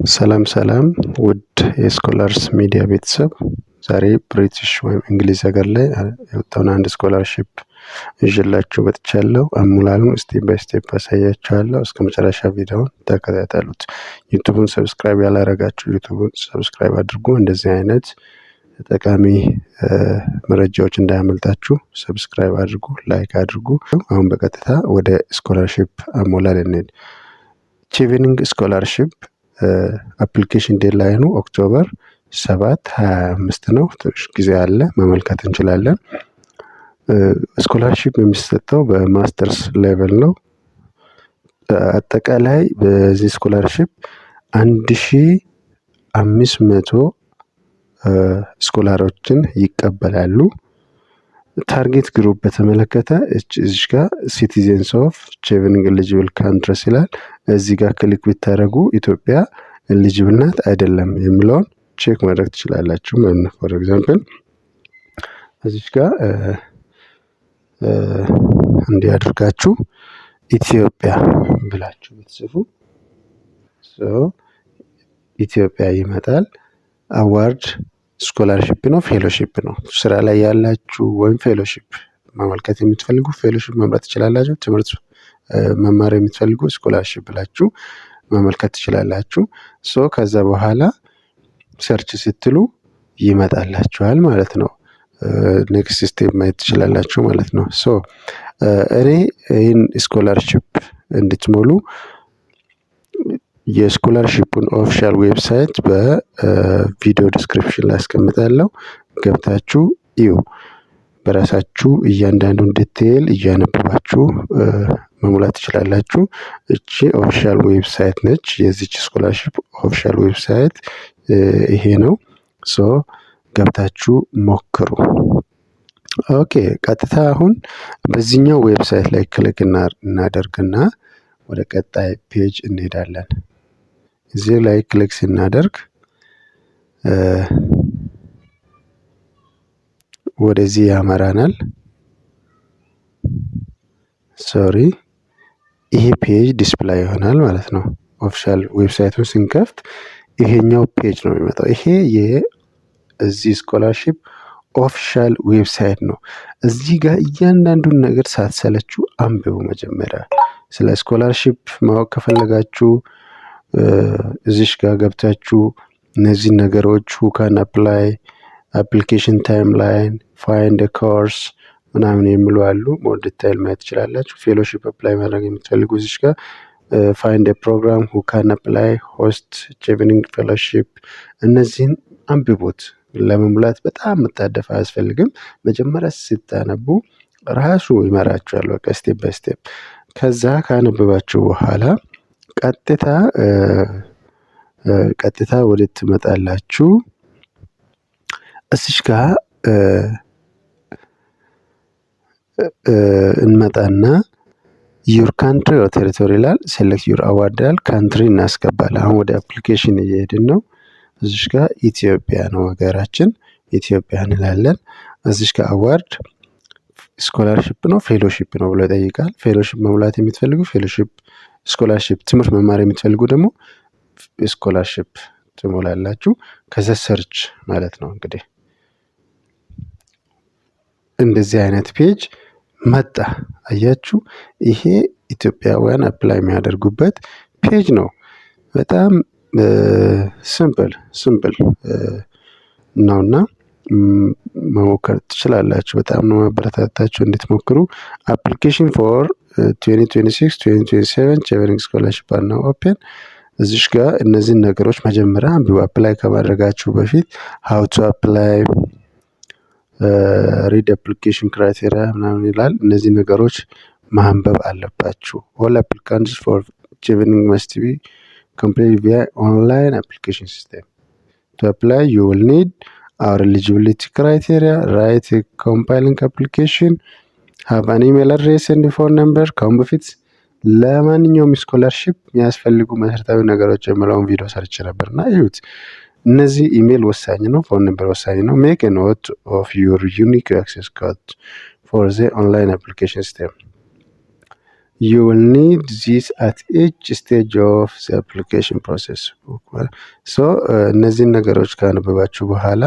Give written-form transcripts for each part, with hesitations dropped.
ሰላም ውድ የስኮላርስ ሚዲያ ቤተሰብ፣ ዛሬ ብሪቲሽ ወይም እንግሊዝ ሀገር ላይ የወጣውን አንድ ስኮላርሺፕ ይዤላችሁ መጥቻለሁ። አሞላሉን ስቴፕ ባይ ስቴፕ አሳያችኋለሁ። እስከ መጨረሻ ቪዲዮውን ተከታተሉት። ዩቲዩብን ሰብስክራይብ ያላረጋችሁ ዩቲዩብን ሰብስክራይብ አድርጉ። እንደዚህ አይነት ጠቃሚ መረጃዎች እንዳያመልጣችሁ ሰብስክራይብ አድርጉ፣ ላይክ አድርጉ። አሁን በቀጥታ ወደ ስኮላርሺፕ አሞላል እንሂድ። ቼቨኒንግ ስኮላርሺፕ አፕሊኬሽን ዴድላይኑ ኦክቶበር 7 25 ነው። ትንሽ ጊዜ አለ፣ መመልከት እንችላለን። ስኮላርሺፕ የሚሰጠው በማስተርስ ሌቨል ነው። አጠቃላይ በዚህ ስኮላርሺፕ 1500 ስኮላሮችን ይቀበላሉ። ታርጌት ግሩፕ በተመለከተ እዚህ ጋር ሲቲዘንስ ኦፍ ቼቨኒንግ ኤሊጂብል ካንትሪስ ይላል። እዚህ ጋር ክሊክ ብታደርጉ ኢትዮጵያ ኤሊጂብል ናት አይደለም የሚለውን ቼክ ማድረግ ትችላላችሁ ማለት ነው። ፎር ኤግዛምፕል እዚህ ጋር እንዲያደርጋችሁ ኢትዮጵያ ብላችሁ ብትጽፉ ኢትዮጵያ ይመጣል። አዋርድ ስኮላርሺፕ ነው ፌሎሺፕ ነው። ስራ ላይ ያላችሁ ወይም ፌሎሺፕ ማመልከት የምትፈልጉ ፌሎሺፕ መምረጥ ትችላላችሁ። ትምህርት መማር የምትፈልጉ ስኮላርሺፕ ብላችሁ ማመልከት ትችላላችሁ። ከዛ በኋላ ሰርች ስትሉ ይመጣላችኋል ማለት ነው። ኔክስት ስቴፕ ማየት ትችላላችሁ ማለት ነው። እኔ ይህን ስኮላርሺፕ እንድትሞሉ የስኮላርሺፑን ኦፊሻል ዌብሳይት በቪዲዮ ዲስክሪፕሽን ላይ አስቀምጣለሁ። ገብታችሁ እዩ። በራሳችሁ እያንዳንዱን ዲቴይል እያነበባችሁ መሙላት ትችላላችሁ። እቺ ኦፊሻል ዌብሳይት ነች። የዚች ስኮላርሺፕ ኦፊሻል ዌብሳይት ይሄ ነው። ገብታችሁ ሞክሩ። ኦኬ፣ ቀጥታ አሁን በዚህኛው ዌብሳይት ላይ ክሊክ እናደርግና ወደ ቀጣይ ፔጅ እንሄዳለን። እዚህ ላይ ክሊክ ስናደርግ ወደዚህ ያመራናል። ይሄ ፔጅ ዲስፕላይ ይሆናል ማለት ነው። ኦፊሻል ዌብሳይቱን ስንከፍት ይሄኛው ፔጅ ነው የሚመጣው። ይሄ የዚህ ስኮላርሺፕ ኦፊሻል ዌብሳይት ነው። እዚህ ጋር እያንዳንዱን ነገር ሳትሰለችሁ አንብቡ። መጀመሪያ ስለ ስኮላርሺፕ ማወቅ ከፈለጋችሁ እዚህ ጋር ገብታችሁ እነዚህ ነገሮች who can apply application timeline find a course ምናምን የሚሉ አሉ። ሞር ዲቴይል ማየት ትችላላችሁ። ፌሎሺፕ አፕላይ ማድረግ የምትፈልጉ እዚህ ጋር find a program who can apply host ቼቨኒንግ ፌሎሺፕ እነዚህን አንብቡት። ለመሙላት በጣም መጣደፍ አያስፈልግም። መጀመሪያ ስታነቡ ራሱ ይመራችኋል፣ በቃ ስቴፕ ባይ ስቴፕ። ከዛ ካነበባችሁ በኋላ ቀጥታ ወደ ትመጣላችሁ። እዚህ ጋር እንመጣና ዩር ካንትሪ ኦር ቴሪቶሪ ይላል። ሴሌክት ዩር አዋርድ ይላል። ካንትሪ እናስገባለን። አሁን ወደ አፕሊኬሽን እየሄድን ነው። እዚህ ጋር ኢትዮጵያ ነው ሀገራችን፣ ኢትዮጵያ እንላለን። እዚህ ጋር አዋርድ ስኮላርሺፕ ነው ፌሎሺፕ ነው ብሎ ይጠይቃል። ፌሎሺፕ መሙላት የምትፈልጉ ፌሎሺፕ፣ ስኮላርሺፕ ትምህርት መማር የምትፈልጉ ደግሞ ስኮላርሺፕ ትሞላላችሁ። ከዛ ሰርች ማለት ነው። እንግዲህ እንደዚህ አይነት ፔጅ መጣ። አያችሁ፣ ይሄ ኢትዮጵያውያን አፕላይ የሚያደርጉበት ፔጅ ነው። በጣም ሲምፕል ነውና መሞከር ትችላላችሁ። በጣም ነው ማበረታታችሁ እንድትሞክሩ። አፕሊኬሽን ፎር 2026-2027 ቼቨኒንግ ስኮላርሺፕ አር ናው ኦፕን። እዚህ ጋር እነዚህን ነገሮች መጀመሪያ አንብቡ። አፕላይ ከማድረጋችሁ በፊት how to apply read application criteria ምናምን ይላል። እነዚህ ነገሮች ማንበብ አለባችሁ። all applicants for ቼቨኒንግ must be completed via online application system. To apply you will need our eligibility criteria, write a compiling application, have an email address and phone number። ከአሁን በፊት ለማንኛውም ስኮላርሺፕ የሚያስፈልጉ መሰረታዊ ነገሮች የምለውን ቪዲዮ ሰርች ነበርና እዩት። እነዚህ ኢሜል ወሳኝ ነው፣ ፎን ነምበር ወሳኝ ነው። ሜክ a note of your unique access code for the online application system። you will need this at each stage of the application process። ሶ እነዚህን ነገሮች ካነበባችሁ በኋላ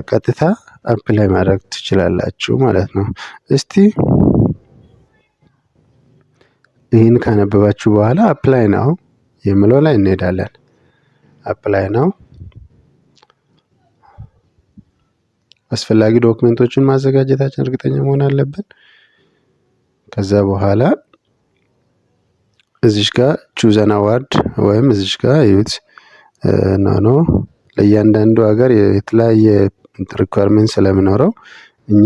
ቀጥታ አፕላይ ማድረግ ትችላላችሁ ማለት ነው። እስቲ ይህን ካነበባችሁ በኋላ አፕላይ ናው የምለው ላይ እንሄዳለን። አፕላይ ናው አስፈላጊ ዶክመንቶችን ማዘጋጀታችን እርግጠኛ መሆን አለብን። ከዛ በኋላ እዚሽ ጋር ቹዝ አን አዋርድ ወይም እዚሽ ጋር እዩት ናኖ ለእያንዳንዱ ሀገር የተለያየ ሪኳርመንት ስለሚኖረው እኛ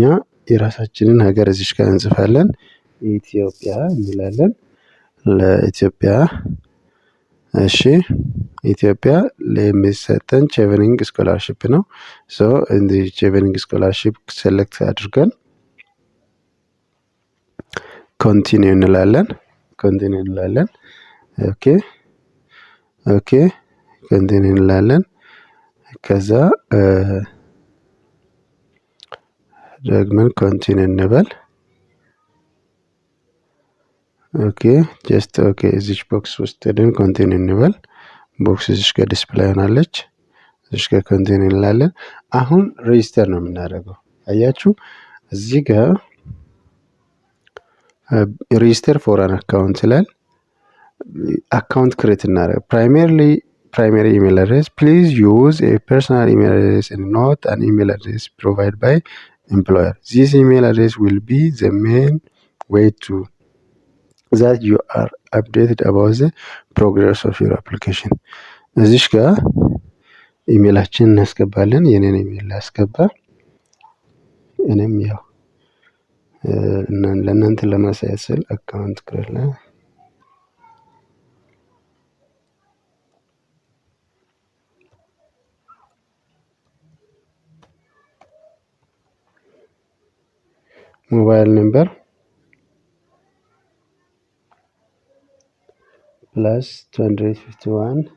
የራሳችንን ሀገር እዚሽ ጋር እንጽፋለን። ኢትዮጵያ እንላለን። ለኢትዮጵያ እሺ ኢትዮጵያ ለሚሰጠን ቼቨኒንግ ስኮላርሺፕ ነው። ሶ እንዲ ቼቨኒንግ ስኮላርሺፕ ሴሌክት አድርገን ኮንቲኒው እንላለን። ኮንቲኒው እንላለን። ኦኬ ኦኬ ኮንቲኒው እንላለን። ከዛ ደግመን ኮንቲኒው እንበል። ኦኬ ጀስት ኦኬ እዚች ቦክስ ውስጥ ሄደን ኮንቲኒው እንበል። ቦክስ እዚች ጋር ዲስፕላይ ሆናለች። እዚች ጋር ኮንቲኒው እንላለን። አሁን ሬጂስተር ነው የምናደርገው። አያችሁ እዚህ ጋር ሬጂስተር ፎር አን አካውንት ይላል። አካውንት ክሬት እናደርግ ፕራይመሪ ኢሜል አድሬስ ፕሊዝ ዩዝ ኤ ፐርሰናል ኢሜል አድሬስ ኤንድ ኖት አን ኢሜል አድሬስ ፕሮቫይድ ባይ ኤምፕሎየር ዚስ ኢሜል አድሬስ ዊል ቢ ዘ ሜን ዌይ ቱ that you are updated about the progress of your application። እዚሽ ጋር ኢሜላችን እናስገባለን። የኔን ኢሜል ላስገባ። እኔም ያው ለእናንተ ለማሳየት ስል አካውንት ክሬት ላይ ሞባይል ነምበር +251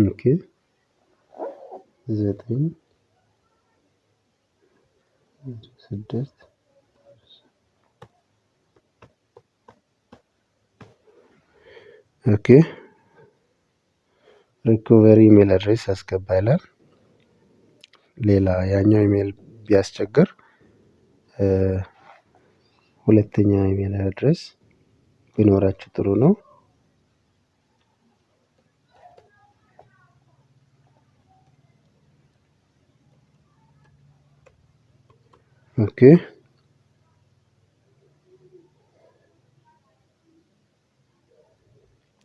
ኦኬ 9 6 ኦኬ ሪኮቨሪ ኢሜል አድሬስ አስገባ ይላል። ሌላ ያኛው ኢሜል ቢያስቸግር ሁለተኛ ኢሜል አድሬስ ቢኖራችሁ ጥሩ ነው። ኦኬ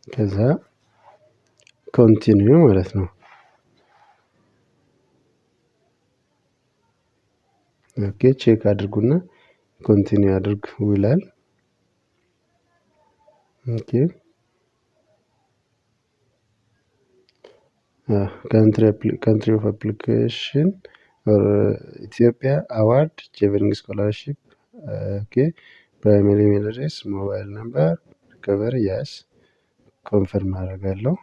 ከዛ ኮንቲኒው ማለት ነው። ኦኬ ቼክ አድርጉና ኮንቲኒው አድርጉ ይላል። ኦኬ ካንትሪ ኦፍ አፕሊኬሽን ኦር ኢትዮጵያ አዋርድ ቼቨኒንግ ስኮላርሺፕ ኦኬ ፕራይመሪ ኢሜል አድሬስ ሞባይል ነምበር ሪከቨሪ ያስ ኮንፈርም አደርጋለሁ።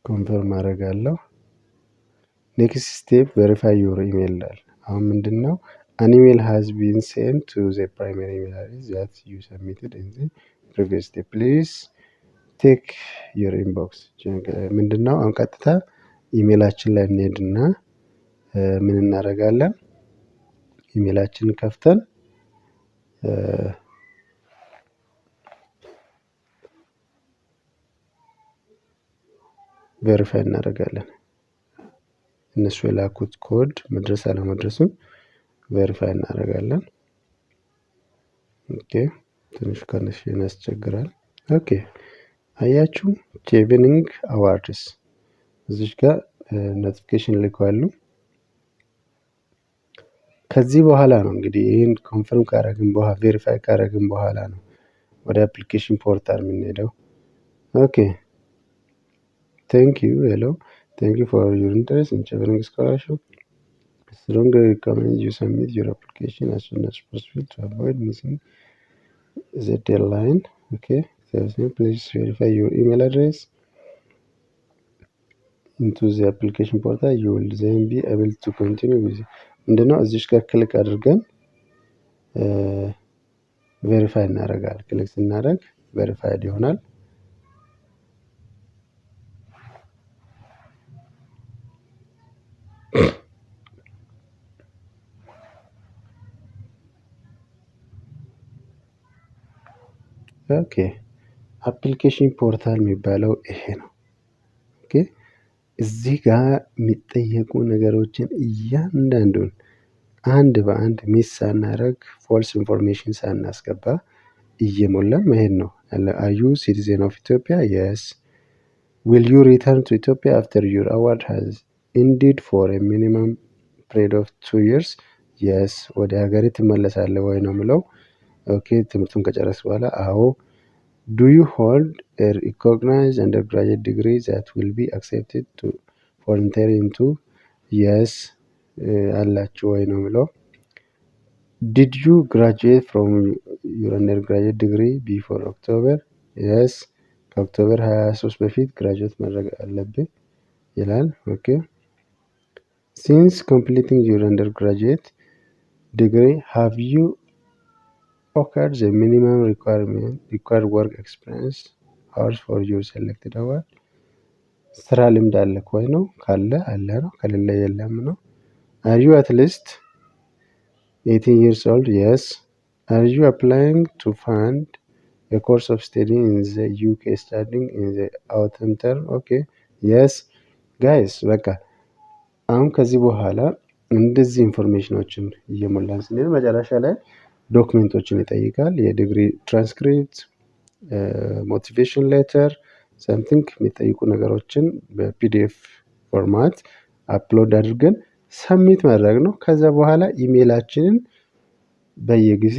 ኮንፈርም አደርጋለሁ። ኔክስት ስቴፕ ቬሪፋይ ዩር ኢሜል ይላል። አሁን ምንድነው an email has been sent to the primary email address that you submitted in the previous step please take your inbox ምንድነው አሁን ቀጥታ ኢሜላችን ላይ እንሄድና ምን እናደርጋለን ኢሜላችንን ከፍተን ቬሪፋይ እናደርጋለን። እነሱ የላኩት ኮድ መድረስ አለመድረሱን ቬሪፋይ እናደርጋለን። ኦኬ ትንሽ ኮኔክሽን ያስቸግራል። ኦኬ አያችሁ ቼቨኒንግ አዋርድስ እዚች ጋር ኖቲፊኬሽን ልከዋሉ። ከዚህ በኋላ ነው እንግዲህ ይህን ኮንፈርም ካረግን በኋላ ቬሪፋይ ካረግን በኋላ ነው ወደ አፕሊኬሽን ፖርታል የምንሄደው። ኦኬ ቴንክ ዩ ሄሎ ቴንክ ዩ ፎር ዩር ኢንተረስት ኢን ቼቨኒንግ ስኮላርሺፕ strongly recommend you submit your application as soon as possible to avoid missing the deadline. Okay, please verify your email address into the application portal. You will then be able to continue with ምንድነው እዚች ጋር ክሊክ አድርገን ቬሪፋይ እናደርጋለን። ክሊክ ስናደርግ ቬሪፋይድ ይሆናል። ኦኬ አፕሊኬሽን ፖርታል የሚባለው ይሄ ነው። ኦኬ እዚህ ጋር የሚጠየቁ ነገሮችን እያንዳንዱን አንድ በአንድ ሚስ ሳናደርግ ፎልስ ኢንፎርሜሽን ሳናስገባ እየሞላን መሄድ ነው። አር ዩ ሲቲዝን ኦፍ ኢትዮጵያ? የስ። ዊል ዩ ሪተርን ቱ ኢትዮጵያ አፍተር ዩር አዋርድ ሃዝ ኢንዲድ ፎር ኤ ሚኒመም ፒሪድ ኦፍ 2 years? የስ። ወደ ሀገሬ ትመለሳለህ ወይ ነው የምለው። ኦኬ ትምህርቱን ከጨረስ በኋላ አዎ። ዱ ዩ ሆልድ ኤ ሪኮግናይዝድ አንደርግራጁዌት ዲግሪ ዛት ዊል ቢ አክሴፕትድ ፎር ኢንተሪ ኢንቱ? የስ አላችሁ ወይ ነው የምለው። ዲድ ዩ ግራጁዌት ፍሮም ዩር አንደርግራጁዌት ዲግሪ ቢፎር ኦክቶበር? የስ ከኦክቶበር 23 በፊት ግራጁዌት ማድረግ አለብህ ይላል። ኦኬ ሲንስ ኮምፕሊቲንግ ዩር አንደርግራጁዌት ዲግሪ ሃቭ ዩ ኦከርድ ዘ ሚኒመም ሪኳርድ ወርክ ኤክስፒሪየንስ አወርስ ፎር ዩር ሴሌክትድ አዋርድ? ስራ ልምድ አለክ ወይ ነው። ካለ አለ ነው፣ ከሌለ የለም ነው። አር ዩ አት ሊስት 18 years old? የስ። አር ዩ አፕላይንግ ቱ ፋንድ ኤ ኮርስ ኦፍ ስታዲ ኢን ዘ ዩኬ ስታርቲንግ ኢን ዘ አውተም ተርም? ኦኬ የስ። ጋይስ በቃ አሁን ከዚህ በኋላ እንደዚህ ኢንፎርሜሽኖችን እየሞላን ስንሄድ መጨረሻ ላይ ዶክሜንቶችን ይጠይቃል። የዲግሪ ትራንስክሪፕት፣ ሞቲቬሽን ሌተር ሰምቲንግ የሚጠይቁ ነገሮችን በፒዲኤፍ ፎርማት አፕሎድ አድርገን ሰሚት ማድረግ ነው። ከዛ በኋላ ኢሜይላችንን በየጊዜ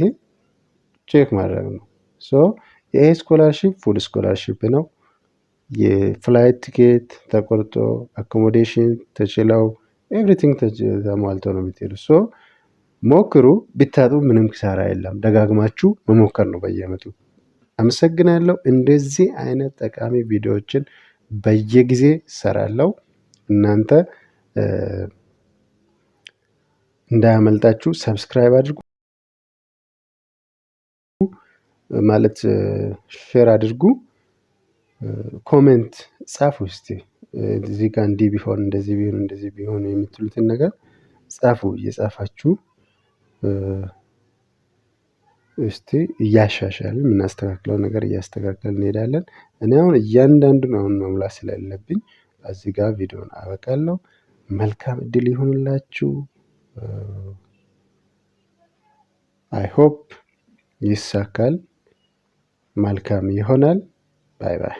ቼክ ማድረግ ነው። ሶ ይሄ ስኮላርሺፕ ፉል ስኮላርሺፕ ነው። የፍላይት ቲኬት ተቆርጦ አኮሞዴሽን ተችለው ኤቭሪቲንግ ተሟልቶ ነው የምትሄዱ። ሶ ሞክሩ። ቢታጡ ምንም ኪሳራ የለም። ደጋግማችሁ መሞከር ነው በየአመቱ። አመሰግናለሁ። እንደዚህ አይነት ጠቃሚ ቪዲዮዎችን በየጊዜ እሰራለሁ። እናንተ እንዳያመልጣችሁ ሰብስክራይብ አድርጉ፣ ማለት ሼር አድርጉ፣ ኮሜንት ጻፉ። እስቲ እዚህ ጋር እንዲህ ቢሆን እንደዚህ ቢሆን እንደዚህ ቢሆን የምትሉትን ነገር ጻፉ። እየጻፋችሁ እስቲ እያሻሻልን የምናስተካክለው ነገር እያስተካከልን እንሄዳለን። እኔ አሁን እያንዳንዱን አሁን መሙላት ስለሌለብኝ እዚህ ጋር ቪዲዮን አበቃለሁ። መልካም እድል ይሁንላችሁ። አይ ሆፕ ይሳካል፣ መልካም ይሆናል። ባይ ባይ።